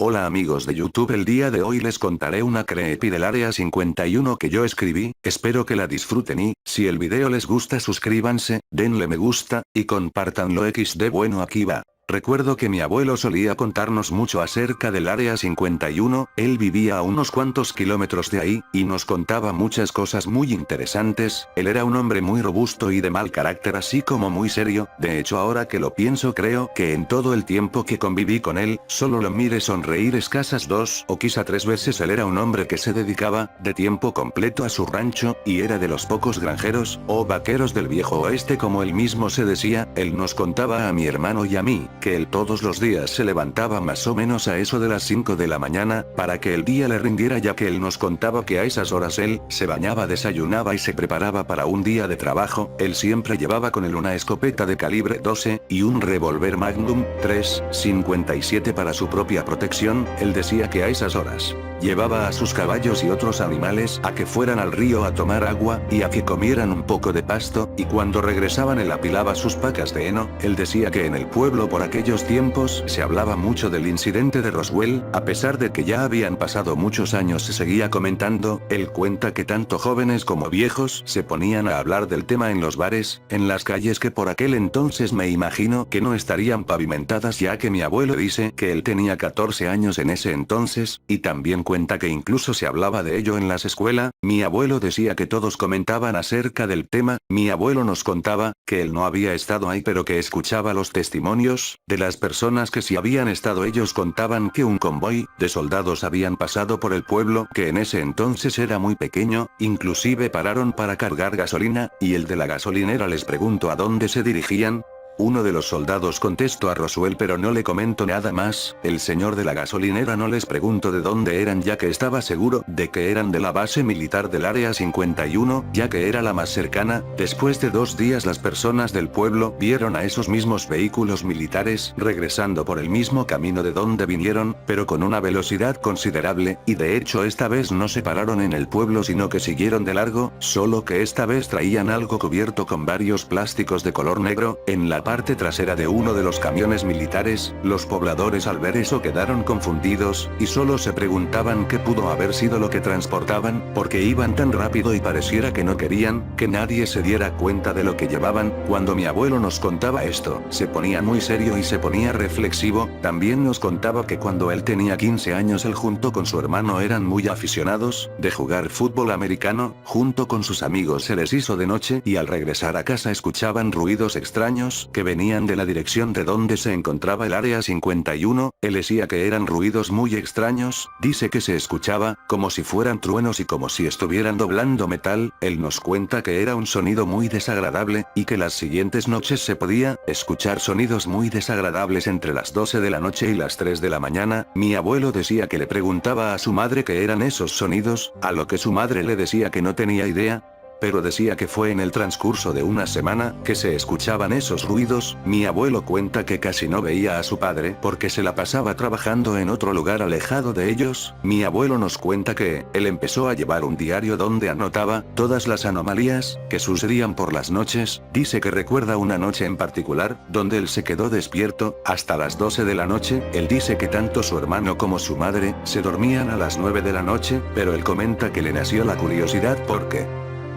Hola amigos de YouTube, el día de hoy les contaré una creepy del Área 51 que yo escribí, espero que la disfruten y, si el video les gusta suscríbanse, denle me gusta, y compártanlo XD. Bueno, aquí va. Recuerdo que mi abuelo solía contarnos mucho acerca del Área 51, él vivía a unos cuantos kilómetros de ahí, y nos contaba muchas cosas muy interesantes. Él era un hombre muy robusto y de mal carácter, así como muy serio. De hecho, ahora que lo pienso, creo que en todo el tiempo que conviví con él, solo lo mire sonreír escasas 2 o quizá 3 veces. Él era un hombre que se dedicaba, de tiempo completo, a su rancho, y era de los pocos granjeros, o vaqueros del viejo oeste como él mismo se decía. Él nos contaba a mi hermano y a mí, que él todos los días se levantaba más o menos a eso de las 5 de la mañana, para que el día le rindiera, ya que él nos contaba que a esas horas él se bañaba, desayunaba y se preparaba para un día de trabajo. Él siempre llevaba con él una escopeta de calibre 12, y un revólver Magnum 357 para su propia protección. Él decía que a esas horas llevaba a sus caballos y otros animales a que fueran al río a tomar agua, y a que comieran un poco de pasto, y cuando regresaban él apilaba sus pacas de heno. Él decía que en el pueblo por aquellos tiempos se hablaba mucho del incidente de Roswell, a pesar de que ya habían pasado muchos años se seguía comentando. Él cuenta que tanto jóvenes como viejos se ponían a hablar del tema en los bares, en las calles que por aquel entonces me imagino que no estarían pavimentadas, ya que mi abuelo dice que él tenía 14 años en ese entonces, y también cuenta que incluso se hablaba de ello en las escuelas. Mi abuelo decía que todos comentaban acerca del tema. Mi abuelo nos contaba que él no había estado ahí, pero que escuchaba los testimonios de las personas que sí habían estado. Ellos contaban que un convoy de soldados habían pasado por el pueblo, que en ese entonces era muy pequeño, inclusive pararon para cargar gasolina, y el de la gasolinera les preguntó a dónde se dirigían. Uno de los soldados contestó a Roswell, pero no le comentó nada más. El señor de la gasolinera no les preguntó de dónde eran, ya que estaba seguro de que eran de la base militar del Área 51, ya que era la más cercana. Después de 2 días las personas del pueblo vieron a esos mismos vehículos militares regresando por el mismo camino de donde vinieron, pero con una velocidad considerable, y de hecho esta vez no se pararon en el pueblo sino que siguieron de largo, solo que esta vez traían algo cubierto con varios plásticos de color negro en la parte trasera de uno de los camiones militares. Los pobladores al ver eso quedaron confundidos, y solo se preguntaban qué pudo haber sido lo que transportaban, porque iban tan rápido y pareciera que no querían que nadie se diera cuenta de lo que llevaban. Cuando mi abuelo nos contaba esto, se ponía muy serio y se ponía reflexivo. También nos contaba que cuando él tenía 15 años él junto con su hermano eran muy aficionados de jugar fútbol americano. Junto con sus amigos se les hizo de noche, y al regresar a casa escuchaban ruidos extraños que venían de la dirección de donde se encontraba el Área 51. Él decía que eran ruidos muy extraños, dice que se escuchaba como si fueran truenos y como si estuvieran doblando metal. Él nos cuenta que era un sonido muy desagradable, y que las siguientes noches se podía escuchar sonidos muy desagradables entre las 12 de la noche y las 3 de la mañana. Mi abuelo decía que le preguntaba a su madre qué eran esos sonidos, a lo que su madre le decía que no tenía idea, pero decía que fue en el transcurso de una semana que se escuchaban esos ruidos. Mi abuelo cuenta que casi no veía a su padre porque se la pasaba trabajando en otro lugar alejado de ellos. Mi abuelo nos cuenta que él empezó a llevar un diario donde anotaba todas las anomalías que sucedían por las noches. Dice que recuerda una noche en particular donde él se quedó despierto hasta las 12 de la noche. Él dice que tanto su hermano como su madre se dormían a las 9 de la noche, pero él comenta que le nació la curiosidad porque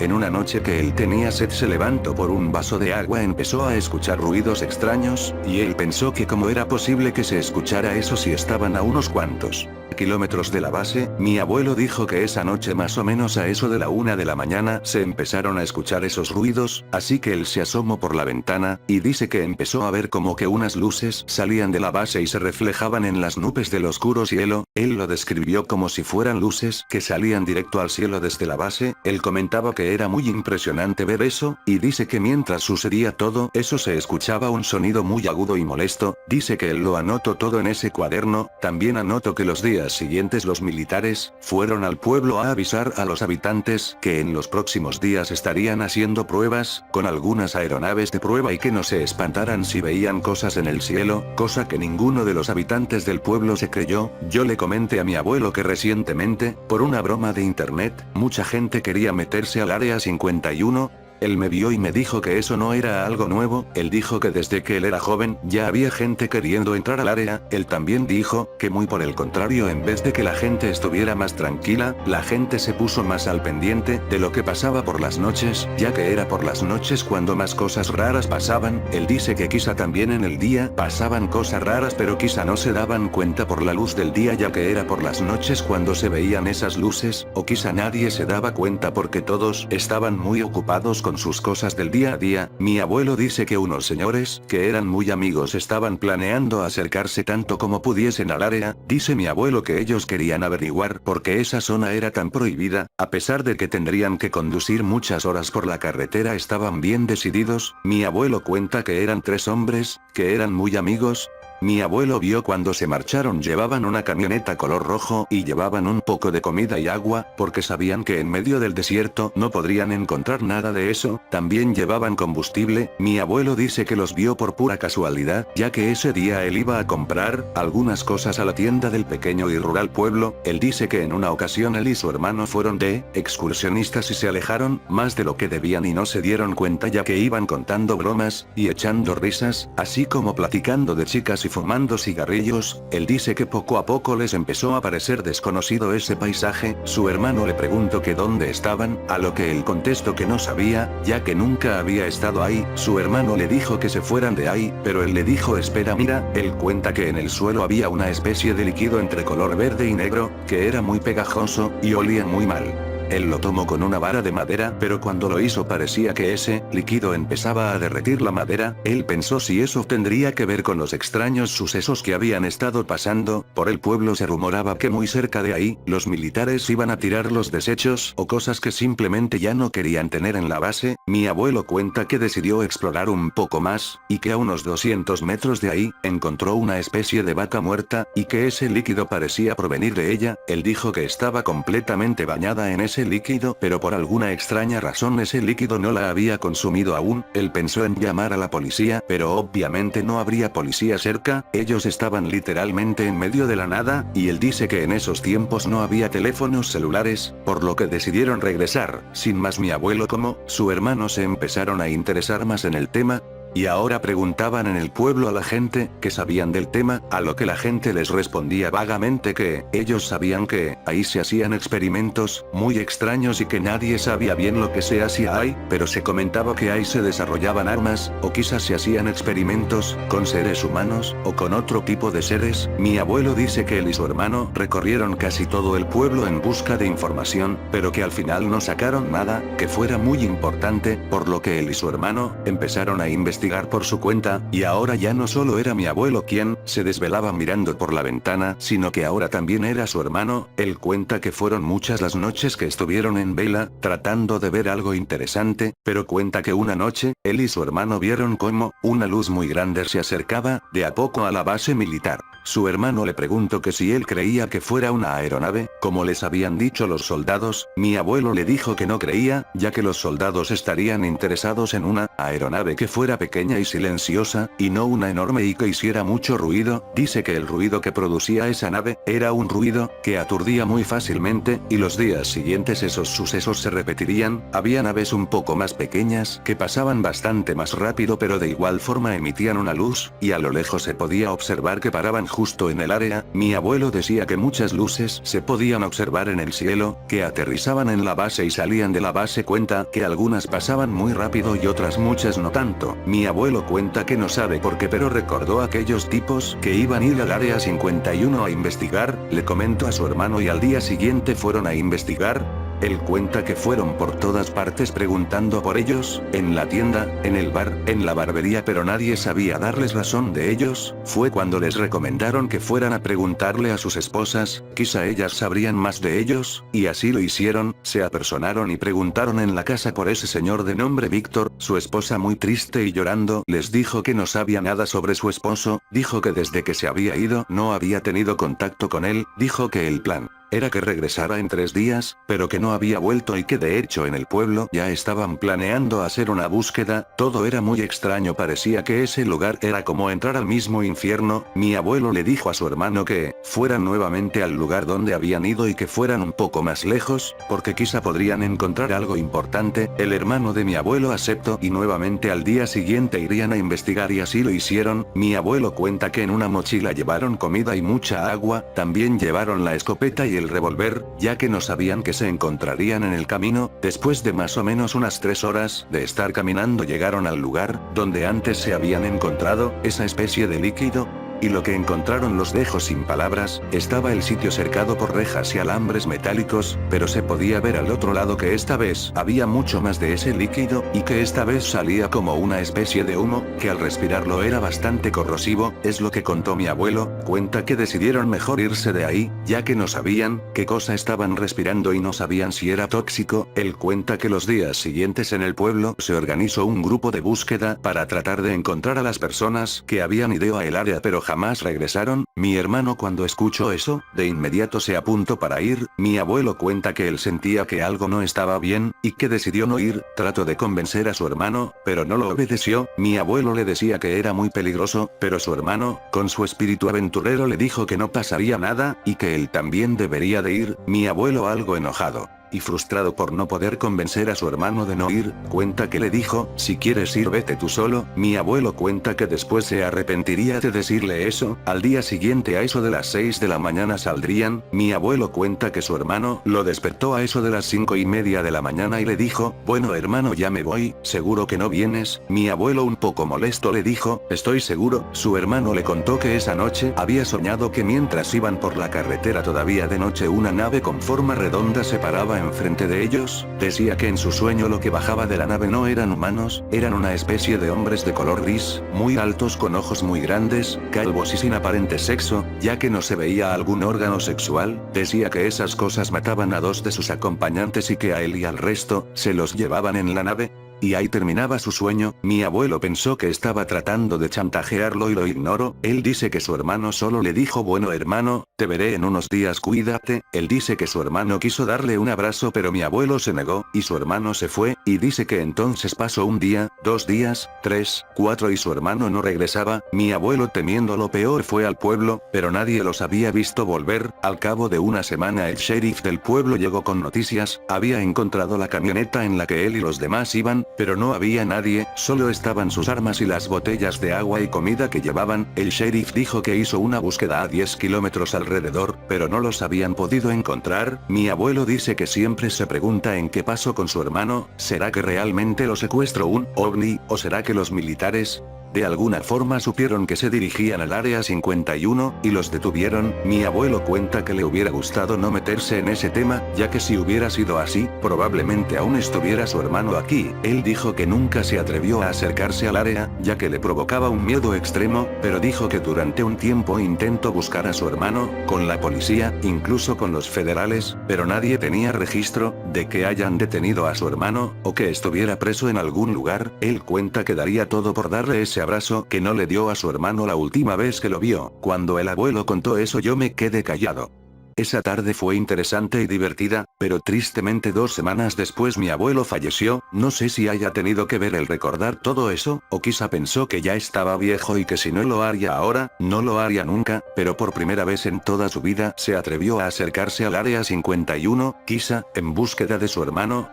en una noche que él tenía sed se levantó por un vaso de agua, empezó a escuchar ruidos extraños, y él pensó que cómo era posible que se escuchara eso si estaban a unos cuantos kilómetros de la base. Mi abuelo dijo que esa noche más o menos a eso de la 1 de la mañana se empezaron a escuchar esos ruidos, así que él se asomó por la ventana, y dice que empezó a ver como que unas luces salían de la base y se reflejaban en las nubes del oscuro cielo. Él lo describió como si fueran luces que salían directo al cielo desde la base. Él comentaba que era muy impresionante ver eso, y dice que mientras sucedía todo eso se escuchaba un sonido muy agudo y molesto. Dice que él lo anotó todo en ese cuaderno. También anotó que los días siguientes los militares fueron al pueblo a avisar a los habitantes que en los próximos días estarían haciendo pruebas con algunas aeronaves de prueba y que no se espantaran si veían cosas en el cielo, cosa que ninguno de los habitantes del pueblo se creyó. Yo le comenté a mi abuelo que recientemente, por una broma de internet, mucha gente quería meterse al Área 51, Él me vio y me dijo que eso no era algo nuevo, él dijo que desde que él era joven, ya había gente queriendo entrar al área, él también dijo, que muy por el contrario en vez de que la gente estuviera más tranquila, la gente se puso más al pendiente de lo que pasaba por las noches, ya que era por las noches cuando más cosas raras pasaban, él dice que quizá también en el día pasaban cosas raras pero quizá no se daban cuenta por la luz del día ya que era por las noches cuando se veían esas luces, o quizá nadie se daba cuenta porque todos estaban muy ocupados con sus cosas del día a día. Mi abuelo dice que unos señores, que eran muy amigos estaban planeando acercarse tanto como pudiesen al área, dice mi abuelo que ellos querían averiguar por qué esa zona era tan prohibida, a pesar de que tendrían que conducir muchas horas por la carretera estaban bien decididos, mi abuelo cuenta que eran 3 hombres, que eran muy amigos. Mi abuelo vio cuando se marcharon llevaban una camioneta color rojo y llevaban un poco de comida y agua, porque sabían que en medio del desierto no podrían encontrar nada de eso, también llevaban combustible, mi abuelo dice que los vio por pura casualidad, ya que ese día él iba a comprar algunas cosas a la tienda del pequeño y rural pueblo, él dice que en una ocasión él y su hermano fueron de excursionistas y se alejaron más de lo que debían y no se dieron cuenta ya que iban contando bromas, y echando risas, así como platicando de chicas y fumando cigarrillos, él dice que poco a poco les empezó a parecer desconocido ese paisaje, su hermano le preguntó que dónde estaban, a lo que él contestó que no sabía, ya que nunca había estado ahí, su hermano le dijo que se fueran de ahí, pero él le dijo espera mira, él cuenta que en el suelo había una especie de líquido entre color verde y negro, que era muy pegajoso, y olía muy mal. Él lo tomó con una vara de madera pero cuando lo hizo parecía que ese líquido empezaba a derretir la madera, él pensó si eso tendría que ver con los extraños sucesos que habían estado pasando, por el pueblo se rumoraba que muy cerca de ahí, los militares iban a tirar los desechos o cosas que simplemente ya no querían tener en la base, mi abuelo cuenta que decidió explorar un poco más, y que a unos 200 metros de ahí, encontró una especie de vaca muerta, y que ese líquido parecía provenir de ella, él dijo que estaba completamente bañada en ese líquido pero por alguna extraña razón ese líquido no la había consumido aún, él pensó en llamar a la policía pero obviamente no habría policía cerca, ellos estaban literalmente en medio de la nada, y él dice que en esos tiempos no había teléfonos celulares, por lo que decidieron regresar, sin más mi abuelo como su hermano se empezaron a interesar más en el tema, y ahora preguntaban en el pueblo a la gente, que sabían del tema, a lo que la gente les respondía vagamente que, ellos sabían que, ahí se hacían experimentos, muy extraños y que nadie sabía bien lo que se hacía ahí, pero se comentaba que ahí se desarrollaban armas, o quizás se hacían experimentos, con seres humanos, o con otro tipo de seres, mi abuelo dice que él y su hermano recorrieron casi todo el pueblo en busca de información, pero que al final no sacaron nada, que fuera muy importante, por lo que él y su hermano, empezaron a investigar por su cuenta, y ahora ya no solo era mi abuelo quien se desvelaba mirando por la ventana, sino que ahora también era su hermano, él cuenta que fueron muchas las noches que estuvieron en vela, tratando de ver algo interesante, pero cuenta que una noche, él y su hermano vieron cómo, una luz muy grande se acercaba, de a poco a la base militar. Su hermano le preguntó que si él creía que fuera una aeronave, como les habían dicho los soldados, mi abuelo le dijo que no creía, ya que los soldados estarían interesados en una aeronave que fuera pequeña y silenciosa, y no una enorme y que hiciera mucho ruido, dice que el ruido que producía esa nave, era un ruido, que aturdía muy fácilmente, y los días siguientes esos sucesos se repetirían, había naves un poco más pequeñas, que pasaban bastante más rápido pero de igual forma emitían una luz, y a lo lejos se podía observar que paraban justo en el área, mi abuelo decía que muchas luces se podían observar en el cielo, que aterrizaban en la base y salían de la base cuenta que algunas pasaban muy rápido y otras muchas no tanto, mi abuelo cuenta que no sabe por qué pero recordó a aquellos tipos que iban a ir al área 51 a investigar, le comentó a su hermano y al día siguiente fueron a investigar. Él cuenta que fueron por todas partes preguntando por ellos, en la tienda, en el bar, en la barbería pero nadie sabía darles razón de ellos, fue cuando les recomendaron que fueran a preguntarle a sus esposas, quizá ellas sabrían más de ellos, y así lo hicieron, se apersonaron y preguntaron en la casa por ese señor de nombre Víctor, su esposa muy triste y llorando les dijo que no sabía nada sobre su esposo, dijo que desde que se había ido no había tenido contacto con él, dijo que el plan era que regresara en 3 días, pero que no había vuelto y que de hecho en el pueblo ya estaban planeando hacer una búsqueda. Todo era muy extraño, parecía que ese lugar era como entrar al mismo infierno. Mi abuelo le dijo a su hermano que fueran nuevamente al lugar donde habían ido y que fueran un poco más lejos, porque quizá podrían encontrar algo importante. El hermano de mi abuelo aceptó y nuevamente al día siguiente irían a investigar y así lo hicieron. Mi abuelo cuenta que en una mochila llevaron comida y mucha agua, también llevaron la escopeta y el revólver, ya que no sabían que se encontrarían en el camino. Después de más o menos unas 3 horas de estar caminando llegaron al lugar donde antes se habían encontrado esa especie de líquido. Y lo que encontraron los dejo sin palabras. Estaba el sitio cercado por rejas y alambres metálicos, pero se podía ver al otro lado que esta vez había mucho más de ese líquido, y que esta vez salía como una especie de humo, que al respirarlo era bastante corrosivo. Es lo que contó mi abuelo. Cuenta que decidieron mejor irse de ahí, ya que no sabían qué cosa estaban respirando y no sabían si era tóxico. Él cuenta que los días siguientes en el pueblo se organizó un grupo de búsqueda para tratar de encontrar a las personas que habían ido a el área, pero jamás regresaron. Mi hermano cuando escuchó eso, de inmediato se apuntó para ir. Mi abuelo cuenta que él sentía que algo no estaba bien, y que decidió no ir. Trató de convencer a su hermano, pero no lo obedeció. Mi abuelo le decía que era muy peligroso, pero su hermano, con su espíritu aventurero, le dijo que no pasaría nada, y que él también debería de ir. Mi abuelo, algo enojado y frustrado por no poder convencer a su hermano de no ir, cuenta que le dijo: si quieres ir vete tú solo. Mi abuelo cuenta que después se arrepentiría de decirle eso. Al día siguiente a eso de las 6 de la mañana saldrían. Mi abuelo cuenta que su hermano lo despertó a eso de las 5:30 de la mañana y le dijo: bueno hermano, ya me voy, ¿seguro que no vienes? Mi abuelo, un poco molesto, le dijo: estoy seguro. Su hermano le contó que esa noche había soñado que mientras iban por la carretera todavía de noche, una nave con forma redonda se paraba enfrente de ellos. Decía que en su sueño lo que bajaba de la nave no eran humanos, eran una especie de hombres de color gris, muy altos, con ojos muy grandes, calvos y sin aparente sexo, ya que no se veía algún órgano sexual. Decía que esas cosas mataban a 2 de sus acompañantes y que a él y al resto se los llevaban en la nave. Y ahí terminaba su sueño. Mi abuelo pensó que estaba tratando de chantajearlo y lo ignoró. Él dice que su hermano solo le dijo: bueno hermano, te veré en unos días, cuídate. Él dice que su hermano quiso darle un abrazo, pero mi abuelo se negó, y su hermano se fue, y dice que entonces pasó 1 día, 2 días, 3, 4 y su hermano no regresaba. Mi abuelo, temiendo lo peor, fue al pueblo, pero nadie los había visto volver. Al cabo de una semana el sheriff del pueblo llegó con noticias. Había encontrado la camioneta en la que él y los demás iban, pero no había nadie, solo estaban sus armas y las botellas de agua y comida que llevaban. El sheriff dijo que hizo una búsqueda a 10 kilómetros alrededor, pero no los habían podido encontrar. Mi abuelo dice que siempre se pregunta en qué pasó con su hermano. ¿Será que realmente lo secuestró un ovni, o será que los militares de alguna forma supieron que se dirigían al área 51, y los detuvieron? Mi abuelo cuenta que le hubiera gustado no meterse en ese tema, ya que si hubiera sido así, probablemente aún estuviera su hermano aquí. Él dijo que nunca se atrevió a acercarse al área, ya que le provocaba un miedo extremo, pero dijo que durante un tiempo intentó buscar a su hermano, con la policía, incluso con los federales, pero nadie tenía registro de que hayan detenido a su hermano, o que estuviera preso en algún lugar. Él cuenta que daría todo por darle ese abrazo que no le dio a su hermano la última vez que lo vio. Cuando el abuelo contó eso, yo me quedé callado. Esa tarde fue interesante y divertida, pero tristemente 2 semanas después mi abuelo falleció. No sé si haya tenido que ver el recordar todo eso, o quizá pensó que ya estaba viejo y que si no lo haría ahora, no lo haría nunca, pero por primera vez en toda su vida se atrevió a acercarse al área 51, quizá en búsqueda de su hermano.